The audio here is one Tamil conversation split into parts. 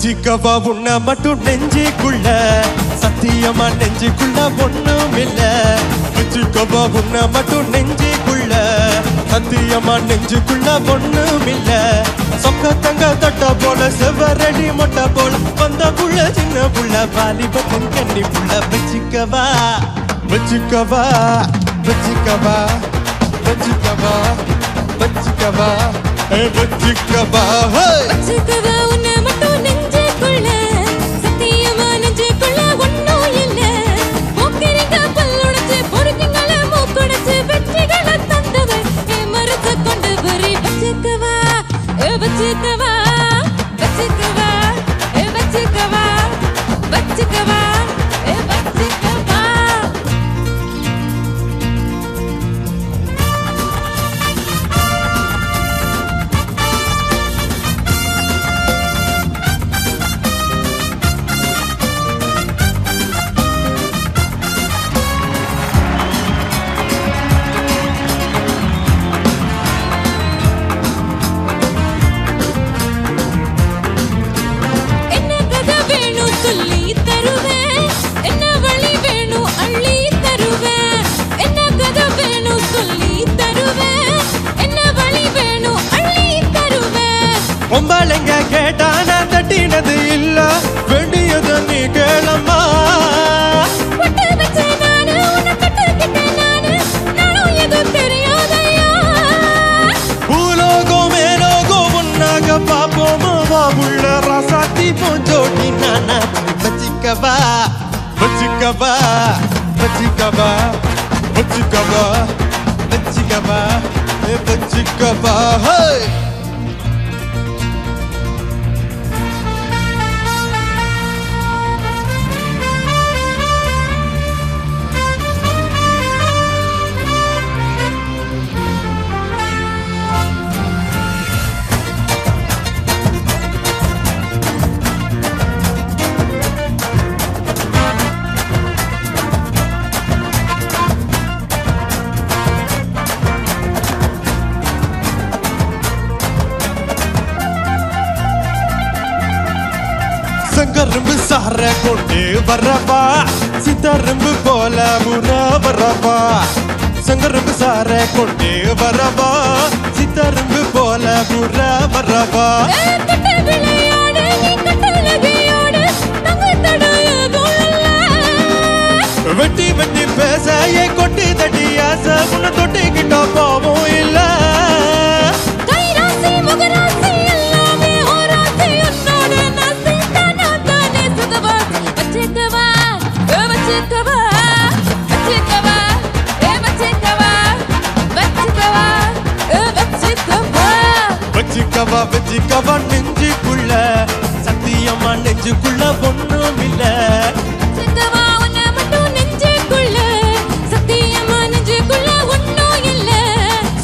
வச்சிக்கவா உன்னை மட்டும் நெஞ்சுக்குள்ள சத்தியமா நெஞ்சுக்குள்ள ஒண்ணும் இல்ல வச்சிக்கவா உன்னை மட்டும் நெஞ்சுக்குள்ள சத்தியமா நெஞ்சுக்குள்ள ஒண்ணும் இல்ல சொக்க தங்க தட்ட போல செவரடி மொட்டை போல வந்த புள்ள சின்ன புள்ள வாலிபத்தின் கண்ணி புள்ள வச்சிக்கவா வச்சிக்கவா வச்சிக்கவா வச்சிக்கவா வச்சிக்கவா வச்சிக்கவா வச்சிக்கவா உன்னை மட்டும் நெஞ்சுக்குள்ள சத்தியமா நெஞ்சுக்குள்ள ஒண்ணும் இல்ல போக்கிரிங்க பல்லுடைச்சு பொறுக்கிங்கள மூக்குடைச்சு வெற்றிகளை தந்தவர் மறுத்து கொண்டு வரி வச்சிக்கவா வச்சிக்கவா வச்சிக்கவா வச்சிக்கவா வச்சிக்கவா வச்சிக்கவா பொம்பளைங்க கேட்டான தட்டினது இல்ல வேண்டியது நீ கேளம்மா பூலோகம் மேலோகம் உன்னாக பாப்போமா உள்ள ரசாத்தி போஞ்சோட்டி நானா வச்சிக்கவா வச்சிக்கவா வச்சிக்கவா வச்சிக்கவா வச்சிக்கவா வச்சிக்கவா சங்கரும்பு சார கொண்டு வரவா சித்தரும்பு போல உற வரவா சங்கரும்பு சார கொண்டு வரவா சித்தரும்பு போல உற வரவா வெட்டி வெட்டி பேச கொட்டி தட்டி ஆசை உன்னை தொட்டிக்கிட்ட போவோம் இல்ல வச்சிக்கவா வச்சிக்கவா நெஞ்சுக்குள்ள சத்தியமா நெஞ்சுக்குள்ள ஒண்ணும் இல்ல வச்சிக்கவா உன்னை மட்டும் நெஞ்சுக்குள்ள சத்தியமா நெஞ்சுக்குள்ள ஒண்ணும் இல்ல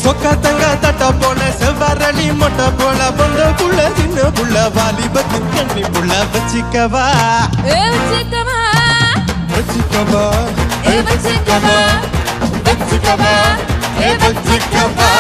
சொக்க தங்க தட்ட போல செவ்வரளி மொட்டை போல வந்த புள்ள சின்ன புள்ள வாலிபத்தின் கண்ணி புள்ள வச்சிக்கவா வச்சிக்கவா வச்சிக்கவா வச்சிக்கவா வச்சிக்கவா வச்சிக்கவா